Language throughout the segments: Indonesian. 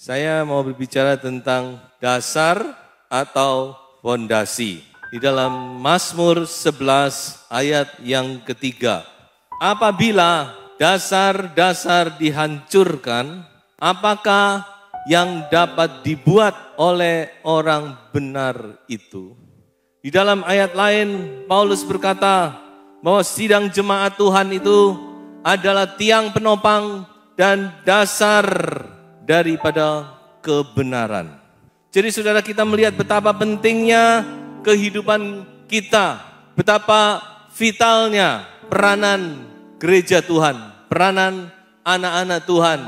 Saya mau berbicara tentang dasar atau fondasi. Di dalam Mazmur 11 ayat yang ketiga. Apabila dasar-dasar dihancurkan, apakah yang dapat dibuat oleh orang benar itu? Di dalam ayat lain, Paulus berkata bahwa sidang jemaat Tuhan itu adalah tiang penopang dan dasar daripada kebenaran. Jadi saudara, kita melihat betapa pentingnya kehidupan kita, betapa vitalnya peranan gereja Tuhan, peranan anak-anak Tuhan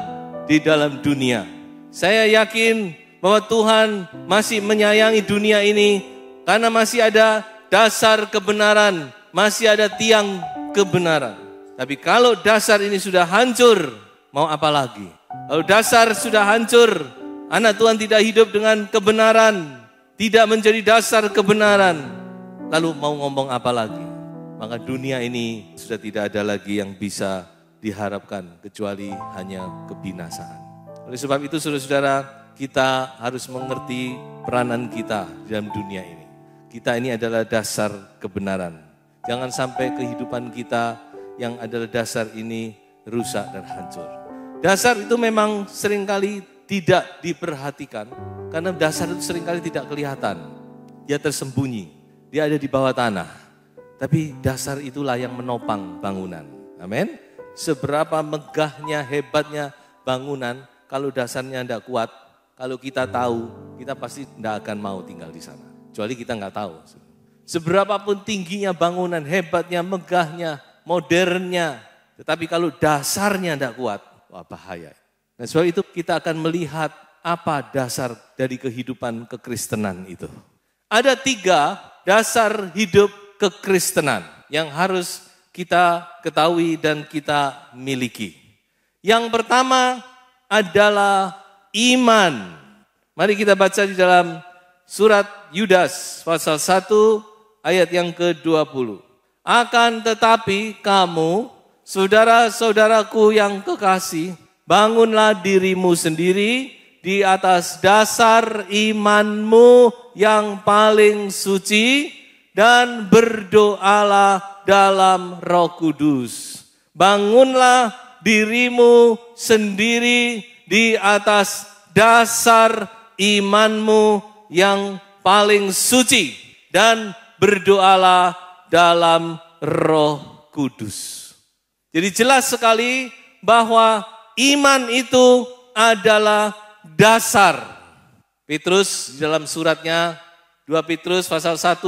di dalam dunia. Saya yakin bahwa Tuhan masih menyayangi dunia ini karena masih ada dasar kebenaran, masih ada tiang kebenaran. Tapi kalau dasar ini sudah hancur, mau apa lagi? Kalau dasar sudah hancur, anak Tuhan tidak hidup dengan kebenaran, tidak menjadi dasar kebenaran, lalu mau ngomong apa lagi? Maka dunia ini sudah tidak ada lagi yang bisa diharapkan kecuali hanya kebinasaan. Oleh sebab itu saudara-saudara, kita harus mengerti peranan kita dalam dunia ini. Kita ini adalah dasar kebenaran. Jangan sampai kehidupan kita yang adalah dasar ini rusak dan hancur. Dasar itu memang seringkali tidak diperhatikan, karena dasar itu seringkali tidak kelihatan. Dia tersembunyi, dia ada di bawah tanah. Tapi dasar itulah yang menopang bangunan. Amin. Seberapa megahnya, hebatnya bangunan, kalau dasarnya tidak kuat, kalau kita tahu, kita pasti tidak akan mau tinggal di sana. Kecuali kita nggak tahu. Seberapapun tingginya bangunan, hebatnya, megahnya, modernnya, tetapi kalau dasarnya tidak kuat, wah bahaya. Nah, sebab itu kita akan melihat apa dasar dari kehidupan kekristenan itu. Ada 3 dasar hidup kekristenan yang harus kita ketahui dan kita miliki. Yang pertama adalah iman. Mari kita baca di dalam surat Yudas pasal 1 ayat yang ke-20. Akan tetapi kamu, saudara-saudaraku yang kekasih, bangunlah dirimu sendiri di atas dasar imanmu yang paling suci dan berdoalah dalam Roh Kudus. Bangunlah dirimu sendiri di atas dasar imanmu yang paling suci dan berdoalah dalam Roh Kudus. Jadi jelas sekali bahwa iman itu adalah dasar. Petrus dalam suratnya 2 Petrus pasal 1,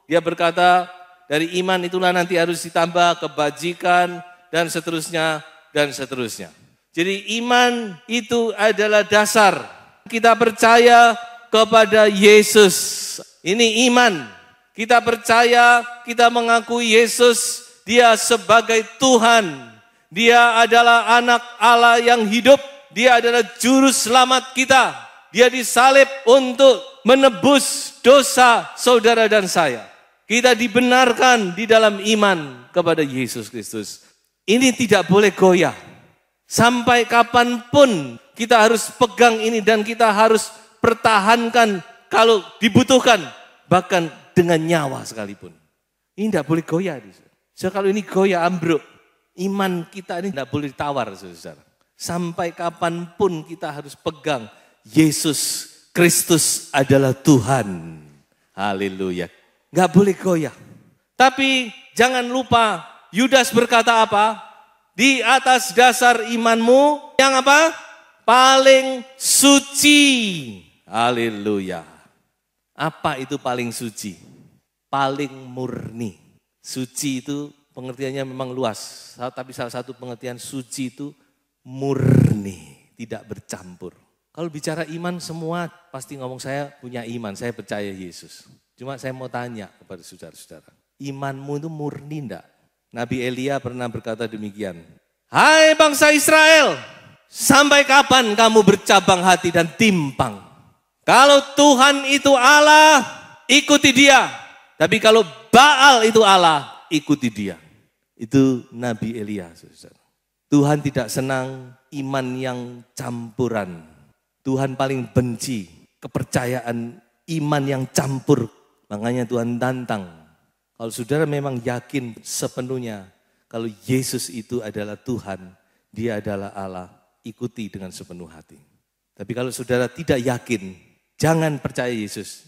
dia berkata dari iman itulah nanti harus ditambah kebajikan dan seterusnya dan seterusnya. Jadi iman itu adalah dasar. Kita percaya kepada Yesus. Ini iman. Kita percaya, kita mengakui Yesus, dia sebagai Tuhan. Dia adalah anak Allah yang hidup. Dia adalah juru selamat kita. Dia disalib untuk menebus dosa saudara dan saya. Kita dibenarkan di dalam iman kepada Yesus Kristus. Ini tidak boleh goyah. Sampai kapanpun kita harus pegang ini dan kita harus pertahankan kalau dibutuhkan. Bahkan dengan nyawa sekalipun. Ini tidak boleh goyah. So, kalau ini goyah ambruk, iman kita ini tidak boleh ditawar, saudara. Sampai kapanpun kita harus pegang Yesus Kristus adalah Tuhan. Haleluya. Nggak boleh goyah. Tapi jangan lupa Yudas berkata apa? Di atas dasar imanmu yang apa? Paling suci. Haleluya. Apa itu paling suci? Paling murni. Suci itu pengertiannya memang luas. Tapi salah satu pengertian suci itu murni, tidak bercampur. Kalau bicara iman semua pasti ngomong saya punya iman, saya percaya Yesus. Cuma saya mau tanya kepada saudara-saudara, imanmu itu murni enggak? Nabi Elia pernah berkata demikian, hai bangsa Israel, sampai kapan kamu bercabang hati dan timpang? Kalau Tuhan itu Allah, ikuti dia. Tapi kalau Baal itu Allah, ikuti dia. Itu Nabi Elia. Saudara. Tuhan tidak senang iman yang campuran. Tuhan paling benci kepercayaan iman yang campur. Makanya Tuhan tantang. Kalau saudara memang yakin sepenuhnya kalau Yesus itu adalah Tuhan, dia adalah Allah, ikuti dengan sepenuh hati. Tapi kalau saudara tidak yakin, jangan percaya Yesus.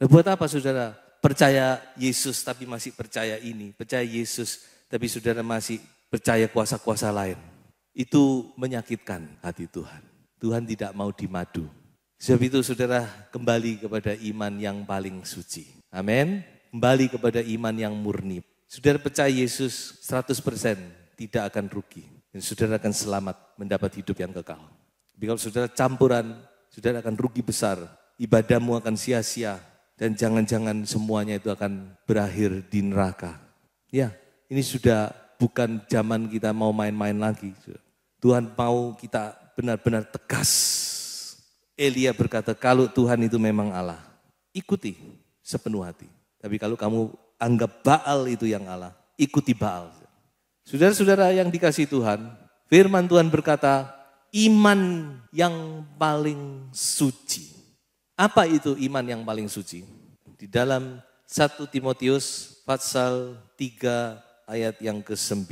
Nah, buat apa saudara percaya Yesus tapi masih percaya ini, percaya Yesus tapi saudara masih percaya kuasa-kuasa lain. Itu menyakitkan hati Tuhan. Tuhan tidak mau dimadu. Sebab itu saudara kembali kepada iman yang paling suci. Amin. Kembali kepada iman yang murni. Saudara percaya Yesus 100% tidak akan rugi. Dan saudara akan selamat mendapat hidup yang kekal. Tapi kalau saudara campuran, saudara akan rugi besar. Ibadahmu akan sia-sia. Dan jangan-jangan semuanya itu akan berakhir di neraka. Ya, ini sudah bukan zaman kita mau main-main lagi. Tuhan mau kita benar-benar tegas. Elia berkata, kalau Tuhan itu memang Allah, ikuti sepenuh hati. Tapi kalau kamu anggap Baal itu yang Allah, ikuti Baal. Saudara-saudara yang dikasihi Tuhan, firman Tuhan berkata, iman yang paling suci. Apa itu iman yang paling suci? Di dalam 1 Timotius pasal 3 ayat yang ke-9.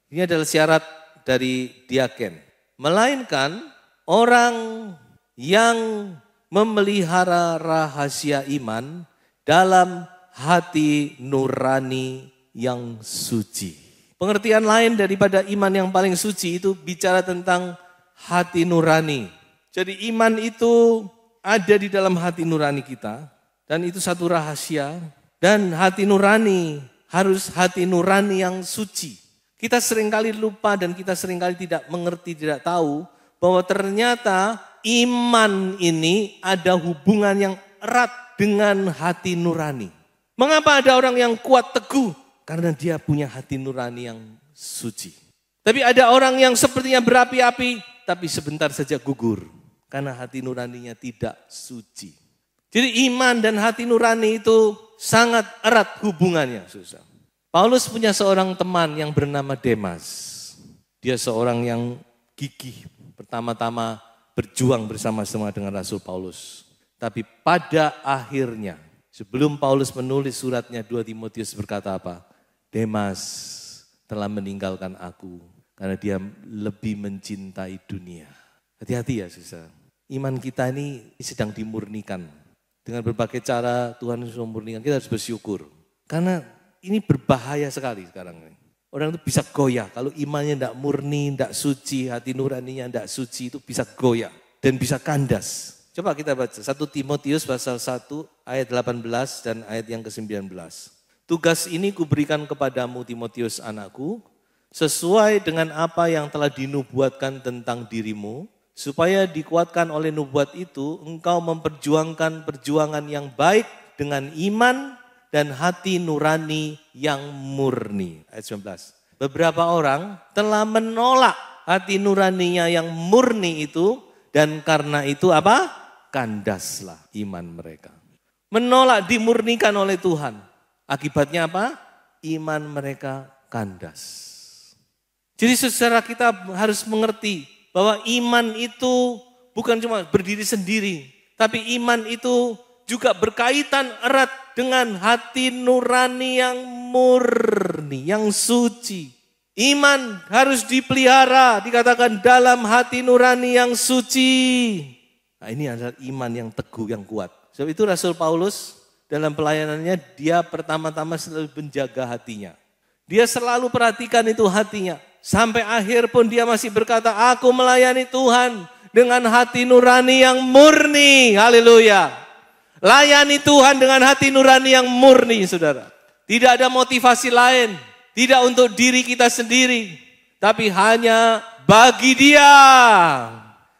Ini adalah syarat dari diaken. Melainkan orang yang memelihara rahasia iman dalam hati nurani yang suci. Pengertian lain daripada iman yang paling suci itu bicara tentang hati nurani. Jadi iman itu ada di dalam hati nurani kita dan itu satu rahasia dan hati nurani harus hati nurani yang suci. Kita seringkali lupa dan kita seringkali tidak mengerti, tidak tahu bahwa ternyata iman ini ada hubungan yang erat dengan hati nurani. Mengapa ada orang yang kuat teguh? Karena dia punya hati nurani yang suci. Tapi ada orang yang sepertinya berapi-api, tapi sebentar saja gugur. Karena hati nuraninya tidak suci. Jadi iman dan hati nurani itu sangat erat hubungannya, susah. Paulus punya seorang teman yang bernama Demas. Dia seorang yang gigih. Pertama-tama berjuang bersama-sama dengan Rasul Paulus. Tapi pada akhirnya, sebelum Paulus menulis suratnya 2 Timotius berkata apa? Demas telah meninggalkan aku karena dia lebih mencintai dunia. Hati-hati ya susah. Iman kita ini sedang dimurnikan. Dengan berbagai cara Tuhan memurnikan, kita harus bersyukur. Karena ini berbahaya sekali sekarang ini. Orang itu bisa goyah. Kalau imannya tidak murni, tidak suci, hati nuraninya tidak suci, itu bisa goyah. Dan bisa kandas. Coba kita baca 1 Timotius pasal 1 ayat 18 dan ayat yang ke-19. Tugas ini kuberikan kepadamu Timotius anakku, sesuai dengan apa yang telah dinubuatkan tentang dirimu, supaya dikuatkan oleh nubuat itu, engkau memperjuangkan perjuangan yang baik dengan iman dan hati nurani yang murni. Ayat 19. Beberapa orang telah menolak hati nuraninya yang murni itu dan karena itu apa? Kandaslah iman mereka. Menolak dimurnikan oleh Tuhan. Akibatnya apa? Iman mereka kandas. Jadi saudara kita harus mengerti bahwa iman itu bukan cuma berdiri sendiri. Tapi iman itu juga berkaitan erat dengan hati nurani yang murni, yang suci. Iman harus dipelihara, dikatakan dalam hati nurani yang suci. Nah, ini adalah iman yang teguh, yang kuat. Sebab itu Rasul Paulus dalam pelayanannya dia pertama-tama selalu menjaga hatinya. Dia selalu perhatikan itu hatinya. Sampai akhir pun dia masih berkata, aku melayani Tuhan dengan hati nurani yang murni. Haleluya. Layani Tuhan dengan hati nurani yang murni, saudara. Tidak ada motivasi lain. Tidak untuk diri kita sendiri. Tapi hanya bagi Dia.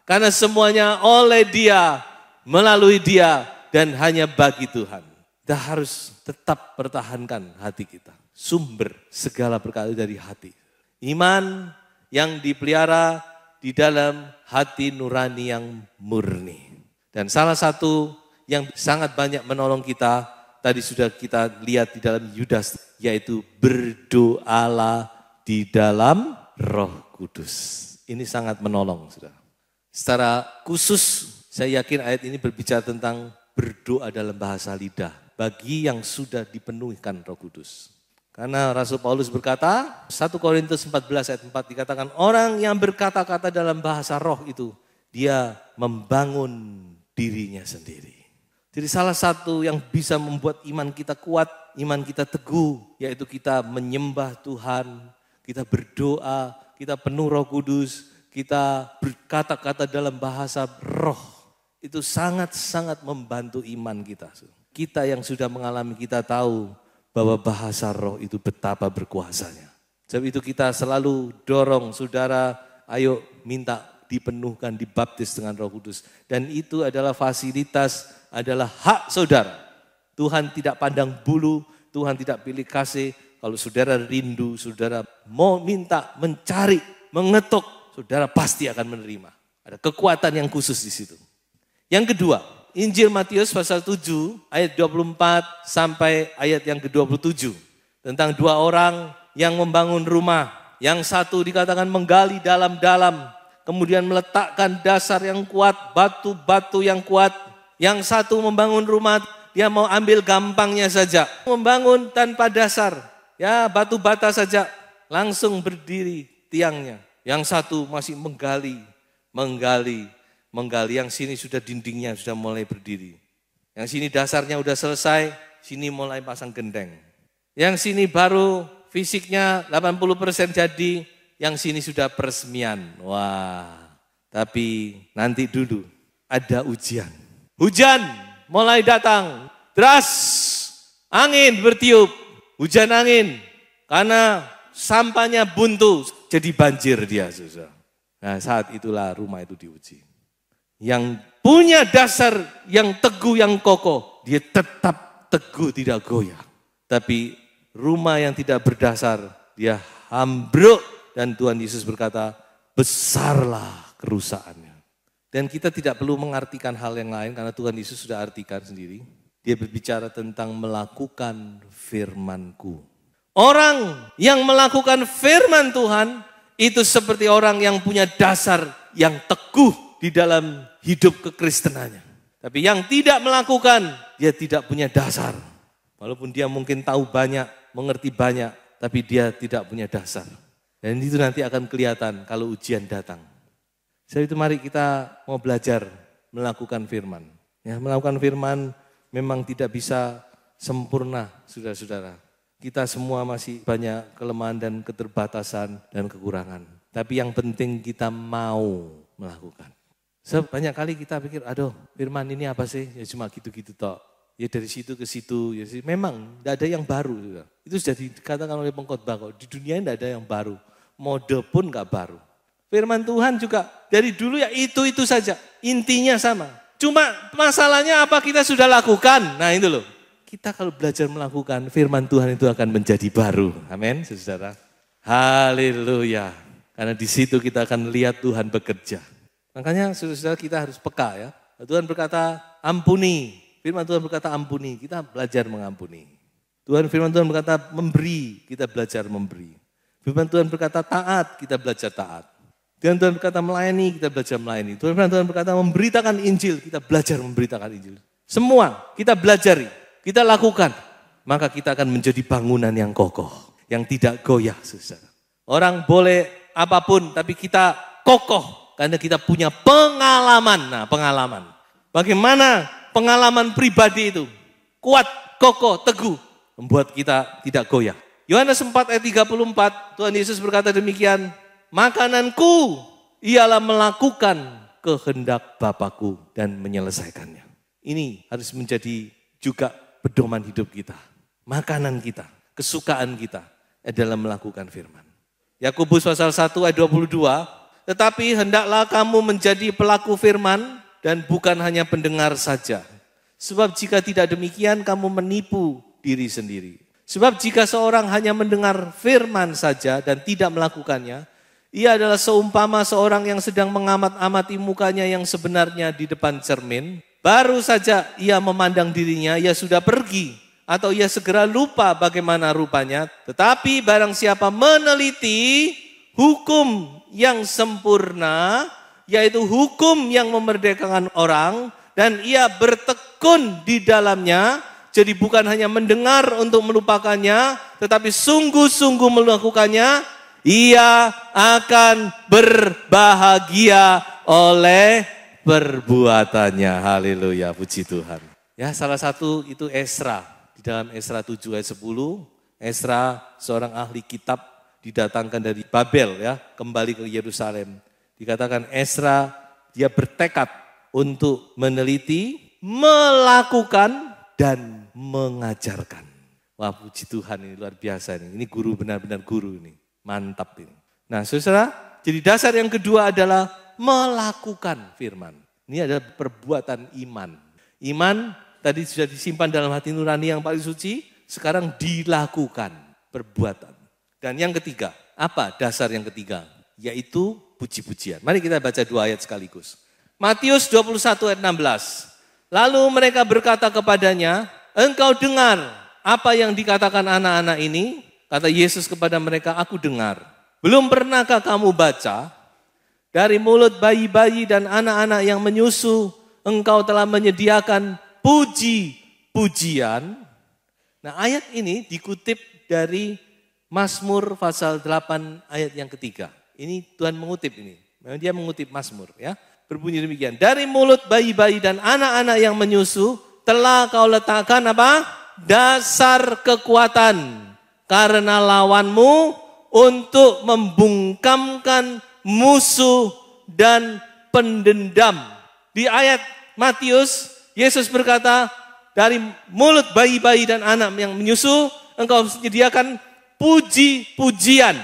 Karena semuanya oleh Dia, melalui Dia, dan hanya bagi Tuhan. Kita harus tetap pertahankan hati kita. Sumber segala berkat dari hati. Iman yang dipelihara di dalam hati nurani yang murni. Dan salah satu yang sangat banyak menolong kita, tadi sudah kita lihat di dalam Yudas, yaitu berdoalah di dalam Roh Kudus. Ini sangat menolong, saudara. Secara khusus, saya yakin ayat ini berbicara tentang berdoa dalam bahasa lidah bagi yang sudah dipenuhikan Roh Kudus. Karena Rasul Paulus berkata, 1 Korintus 14 ayat 4 dikatakan, orang yang berkata-kata dalam bahasa roh itu, dia membangun dirinya sendiri. Jadi salah satu yang bisa membuat iman kita kuat, iman kita teguh, yaitu kita menyembah Tuhan, kita berdoa, kita penuh Roh Kudus, kita berkata-kata dalam bahasa roh. Itu sangat-sangat membantu iman kita. Kita yang sudah mengalami, kita tahu bahwa bahasa roh itu betapa berkuasanya. Sebab itu kita selalu dorong saudara, ayo minta dipenuhkan, dibaptis dengan Roh Kudus. Dan itu adalah fasilitas, adalah hak saudara. Tuhan tidak pandang bulu, Tuhan tidak pilih kasih. Kalau saudara rindu, saudara mau minta, mencari, mengetuk, saudara pasti akan menerima. Ada kekuatan yang khusus di situ. Yang kedua, Injil Matius pasal 7 ayat 24 sampai ayat yang ke-27. Tentang dua orang yang membangun rumah. Yang satu dikatakan menggali dalam-dalam. Kemudian meletakkan dasar yang kuat, batu-batu yang kuat. Yang satu membangun rumah, dia mau ambil gampangnya saja. Membangun tanpa dasar, ya batu bata saja. Langsung berdiri tiangnya. Yang satu masih menggali. Yang sini sudah dindingnya sudah mulai berdiri. Yang sini dasarnya sudah selesai, sini mulai pasang genteng. Yang sini baru fisiknya 80% jadi, yang sini sudah peresmian. Wah, tapi nanti dulu ada ujian. Hujan mulai datang, deras, angin bertiup, hujan angin. Karena sampahnya buntu, jadi banjir dia. Nah saat itulah rumah itu diuji. Yang punya dasar yang teguh, yang kokoh, dia tetap teguh, tidak goyah. Tapi rumah yang tidak berdasar, dia ambruk. Dan Tuhan Yesus berkata, besarlah kerusakannya. Dan kita tidak perlu mengartikan hal yang lain, karena Tuhan Yesus sudah artikan sendiri. Dia berbicara tentang melakukan firman-Ku. Orang yang melakukan firman Tuhan, itu seperti orang yang punya dasar yang teguh di dalam hidup kekristenannya. Tapi yang tidak melakukan, dia tidak punya dasar. Walaupun dia mungkin tahu banyak, mengerti banyak, tapi dia tidak punya dasar. Dan itu nanti akan kelihatan kalau ujian datang. Sebab itu mari kita mau belajar melakukan firman. Ya, melakukan firman memang tidak bisa sempurna, saudara-saudara. Kita semua masih banyak kelemahan dan keterbatasan dan kekurangan. Tapi yang penting kita mau melakukan. Banyak kali kita pikir, aduh firman ini apa sih? Ya cuma gitu-gitu toh. Ya dari situ ke situ. Ya memang tidak ada yang baru. Juga. Itu sudah dikatakan oleh pengkhotbah kok. Di dunia ini tidak ada yang baru. Mode pun nggak baru. Firman Tuhan juga dari dulu ya itu saja. Intinya sama. Cuma masalahnya apa kita sudah lakukan. Nah itu loh. Kita kalau belajar melakukan firman Tuhan itu akan menjadi baru. Amin saudara. Haleluya. Karena di situ kita akan lihat Tuhan bekerja. Makanya saudara-saudara kita harus peka ya. Tuhan berkata ampuni. Firman Tuhan berkata ampuni. Kita belajar mengampuni. Firman Tuhan berkata memberi. Kita belajar memberi. Firman Tuhan berkata taat. Kita belajar taat. Firman Tuhan berkata melayani. Kita belajar melayani. Firman Tuhan berkata memberitakan Injil. Kita belajar memberitakan Injil. Semua kita belajari. Kita lakukan. Maka kita akan menjadi bangunan yang kokoh. Yang tidak goyah saudara. Orang boleh apapun tapi kita kokoh. Karena kita punya pengalaman. Nah pengalaman. Bagaimana pengalaman pribadi itu. Kuat, kokoh, teguh. Membuat kita tidak goyah. Yohanes 4 ayat 34. Tuhan Yesus berkata demikian. Makananku ialah melakukan kehendak Bapa-Ku dan menyelesaikannya. Ini harus menjadi juga pedoman hidup kita. Makanan kita, kesukaan kita adalah melakukan firman. Yakobus pasal 1 ayat 22. tetapi hendaklah kamu menjadi pelaku firman dan bukan hanya pendengar saja. Sebab jika tidak demikian kamu menipu diri sendiri. Sebab jika seorang hanya mendengar firman saja dan tidak melakukannya, ia adalah seumpama seorang yang sedang mengamat-amati mukanya yang sebenarnya di depan cermin. Baru saja ia memandang dirinya, ia sudah pergi atau ia segera lupa bagaimana rupanya. Tetapi barang siapa meneliti hukum yang sempurna, yaitu hukum yang memerdekakan orang, dan ia bertekun di dalamnya, jadi bukan hanya mendengar untuk melupakannya, tetapi sungguh-sungguh melakukannya, ia akan berbahagia oleh perbuatannya. Haleluya, puji Tuhan. Ya, salah satu itu Esra. Di dalam Esra 7 ayat 10, Esra seorang ahli kitab didatangkan dari Babel, ya, kembali ke Yerusalem. Dikatakan Esra, dia bertekad untuk meneliti, melakukan, dan mengajarkan. Wah, puji Tuhan, ini luar biasa ini. Ini guru, benar-benar guru ini. Mantap ini. Nah, saudara, jadi dasar yang kedua adalah melakukan firman. Ini adalah perbuatan iman. Iman tadi sudah disimpan dalam hati nurani yang paling suci, sekarang dilakukan perbuatan. Dan yang ketiga, apa dasar yang ketiga? Yaitu puji-pujian. Mari kita baca 2 ayat sekaligus. Matius 21 ayat 16. Lalu mereka berkata kepadanya, engkau dengar apa yang dikatakan anak-anak ini? Kata Yesus kepada mereka, aku dengar. Belum pernahkah kamu baca? Dari mulut bayi-bayi dan anak-anak yang menyusu, engkau telah menyediakan puji-pujian. Nah, ayat ini dikutip dari Mazmur pasal 8 ayat yang ketiga. Ini Tuhan mengutip ini. Memang dia mengutip Mazmur, ya. Berbunyi demikian. Dari mulut bayi-bayi dan anak-anak yang menyusu, telah kau letakkan apa? Dasar kekuatan. Karena lawanmu untuk membungkamkan musuh dan pendendam. Di ayat Matius, Yesus berkata, dari mulut bayi-bayi dan anak yang menyusu, engkau menyediakan puji-pujian.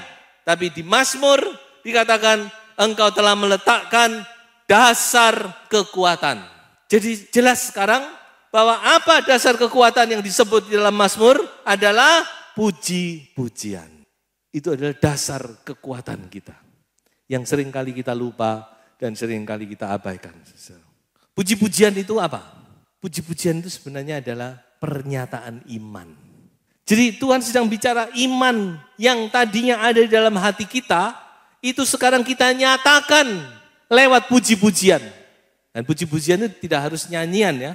Tapi di Mazmur dikatakan, engkau telah meletakkan dasar kekuatan. Jadi jelas sekarang bahwa apa dasar kekuatan yang disebut di dalam Mazmur adalah puji-pujian. Itu adalah dasar kekuatan kita. Yang sering kali kita lupa dan sering kali kita abaikan. Puji-pujian itu apa? Puji-pujian itu sebenarnya adalah pernyataan iman. Jadi Tuhan sedang bicara iman yang tadinya ada di dalam hati kita, itu sekarang kita nyatakan lewat puji-pujian. Dan puji-pujian itu tidak harus nyanyian, ya.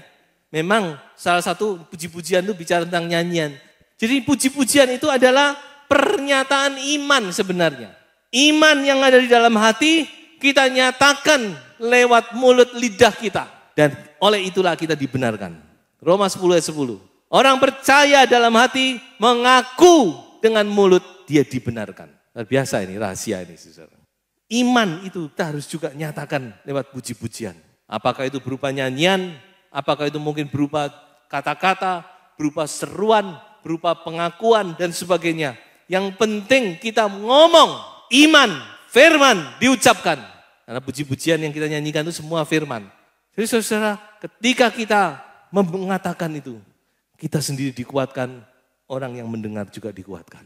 Memang salah satu puji-pujian itu bicara tentang nyanyian. Jadi puji-pujian itu adalah pernyataan iman sebenarnya. Iman yang ada di dalam hati kita nyatakan lewat mulut lidah kita. Dan oleh itulah kita dibenarkan. Roma 10 ayat 10. Orang percaya dalam hati mengaku dengan mulut dia dibenarkan. Luar biasa ini, rahasia ini, saudara. Iman itu kita harus juga nyatakan lewat puji-pujian. Apakah itu berupa nyanyian, apakah itu mungkin berupa kata-kata, berupa seruan, berupa pengakuan dan sebagainya. Yang penting kita ngomong, iman, firman diucapkan. Karena puji-pujian yang kita nyanyikan itu semua firman. Jadi saudara, ketika kita mengatakan itu, kita sendiri dikuatkan, orang yang mendengar juga dikuatkan.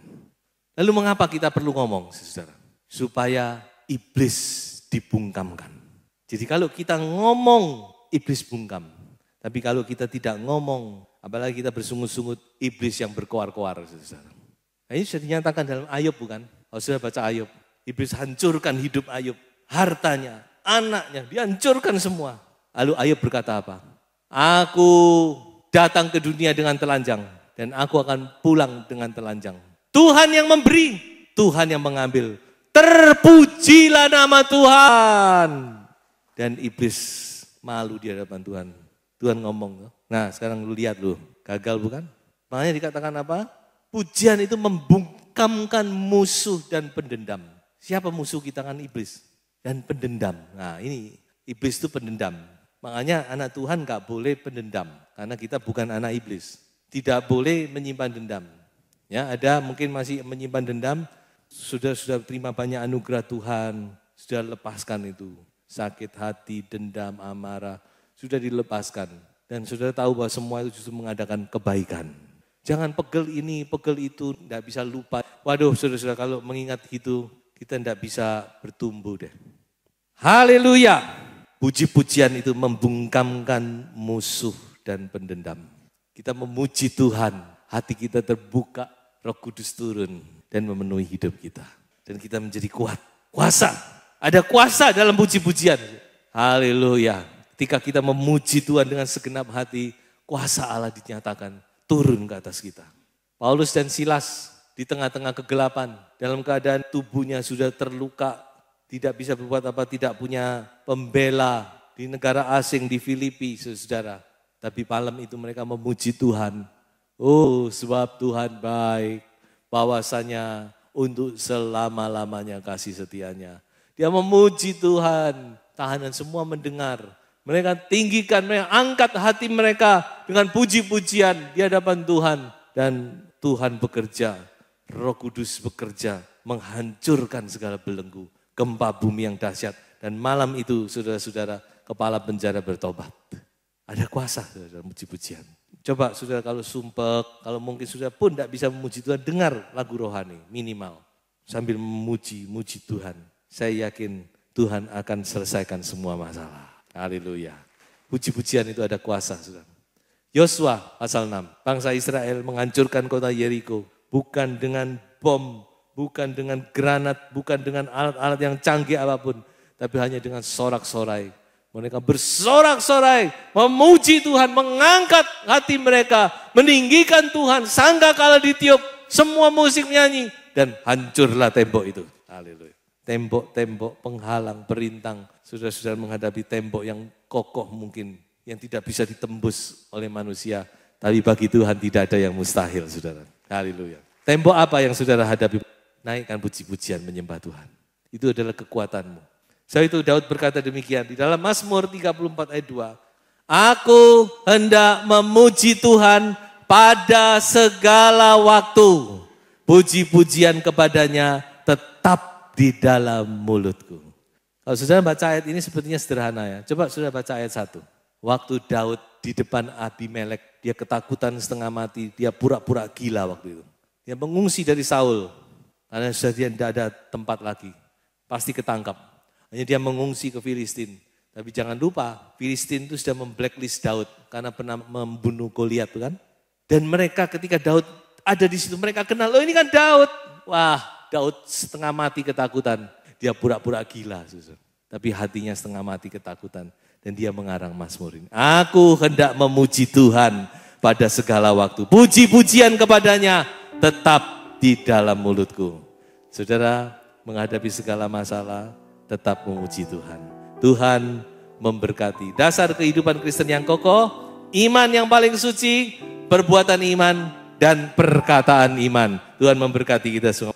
Lalu mengapa kita perlu ngomong, saudara? Supaya iblis dibungkamkan. Jadi kalau kita ngomong, iblis bungkam. Tapi kalau kita tidak ngomong, apalagi kita bersungut-sungut, iblis yang berkoar-koar, saudara. Nah, ini sudah dinyatakan dalam Ayub, bukan? Kalau sudah baca Ayub, iblis hancurkan hidup Ayub, hartanya, anaknya, dihancurkan semua. Lalu Ayub berkata apa? Aku datang ke dunia dengan telanjang, dan aku akan pulang dengan telanjang. Tuhan yang memberi, Tuhan yang mengambil. Terpujilah nama Tuhan. Dan iblis malu di hadapan Tuhan. Tuhan ngomong, nah sekarang lu lihat lu, gagal bukan? Makanya dikatakan apa? Pujian itu membungkamkan musuh dan pendendam. Siapa musuh kita? Kan iblis dan pendendam. Nah ini iblis itu pendendam. Makanya anak Tuhan gak boleh pendendam. Karena kita bukan anak iblis. Tidak boleh menyimpan dendam. Ya, ada mungkin masih menyimpan dendam. Sudah terima banyak anugerah Tuhan. sudah lepaskan itu. Sakit hati, dendam, amarah, sudah dilepaskan. Dan saudara tahu bahwa semua itu justru mengadakan kebaikan. Jangan pegel ini, pegel itu, tidak bisa lupa. Waduh saudara-saudara, kalau mengingat itu, kita tidak bisa bertumbuh deh. Haleluya. Puji-pujian itu membungkamkan musuh dan pendendam. Kita memuji Tuhan, hati kita terbuka, Roh Kudus turun dan memenuhi hidup kita. Dan kita menjadi kuat, kuasa. Ada kuasa dalam puji-pujian. Haleluya. Ketika kita memuji Tuhan dengan segenap hati, kuasa Allah dinyatakan turun ke atas kita. Paulus dan Silas di tengah-tengah kegelapan, dalam keadaan tubuhnya sudah terluka, tidak bisa berbuat apa, tidak punya pembela di negara asing di Filipi, saudara. Tapi malam itu mereka memuji Tuhan. Oh, sebab Tuhan baik, bahwasanya untuk selama-lamanya kasih setianya. Dia memuji Tuhan, tahanan semua mendengar. Mereka tinggikan, mereka angkat hati mereka dengan puji-pujian di hadapan Tuhan. Dan Tuhan bekerja, Roh Kudus bekerja, menghancurkan segala belenggu, gempa bumi yang dahsyat. Dan malam itu saudara-saudara, kepala penjara bertobat. Ada kuasa saudara, puji-pujian. Coba saudara kalau sumpek, kalau mungkin saudara pun tidak bisa memuji Tuhan, dengar lagu rohani minimal. Sambil memuji Tuhan. Saya yakin Tuhan akan selesaikan semua masalah. Haleluya. Puji-pujian itu ada kuasa, saudara. Yosua pasal 6. Bangsa Israel menghancurkan kota Yeriko. Bukan dengan bom, bukan dengan granat, bukan dengan alat-alat yang canggih apapun. Tapi hanya dengan sorak-sorai. Mereka bersorak-sorai, memuji Tuhan, mengangkat hati mereka. Meninggikan Tuhan, sangkakala ditiup, semua musik menyanyi. Dan hancurlah tembok itu. Haleluya. Tembok-tembok penghalang, perintang. Saudara-saudara menghadapi tembok yang kokoh mungkin. Yang tidak bisa ditembus oleh manusia. Tapi bagi Tuhan tidak ada yang mustahil, saudara. Haleluya. Tembok apa yang saudara hadapi? Naikkan puji-pujian menyembah Tuhan. Itu adalah kekuatanmu. Sebab itu Daud berkata demikian. Di dalam Mazmur 34 ayat 2. Aku hendak memuji Tuhan pada segala waktu. Puji-pujian kepadanya tetap di dalam mulutku. Kalau saudara baca ayat ini sepertinya sederhana ya. Coba saudara baca ayat 1. Waktu Daud di depan Abimelek, dia ketakutan setengah mati, dia pura-pura gila waktu itu. Dia mengungsi dari Saul, karena sudah dia tidak ada tempat lagi. Pasti ketangkap. Hanya dia mengungsi ke Filistin. Tapi jangan lupa, Filistin itu sudah memblacklist Daud, karena pernah membunuh Goliat kan. Dan mereka ketika Daud ada di situ, mereka kenal, oh ini kan Daud. Wah, Daud setengah mati ketakutan, dia pura-pura gila. Tapi hatinya setengah mati ketakutan. Dan dia mengarang Mazmur ini. Aku hendak memuji Tuhan pada segala waktu. Puji-pujian kepadanya tetap di dalam mulutku. Saudara menghadapi segala masalah, tetap memuji Tuhan. Tuhan memberkati. Dasar kehidupan Kristen yang kokoh, iman yang paling suci, perbuatan iman, dan perkataan iman. Tuhan memberkati kita semua.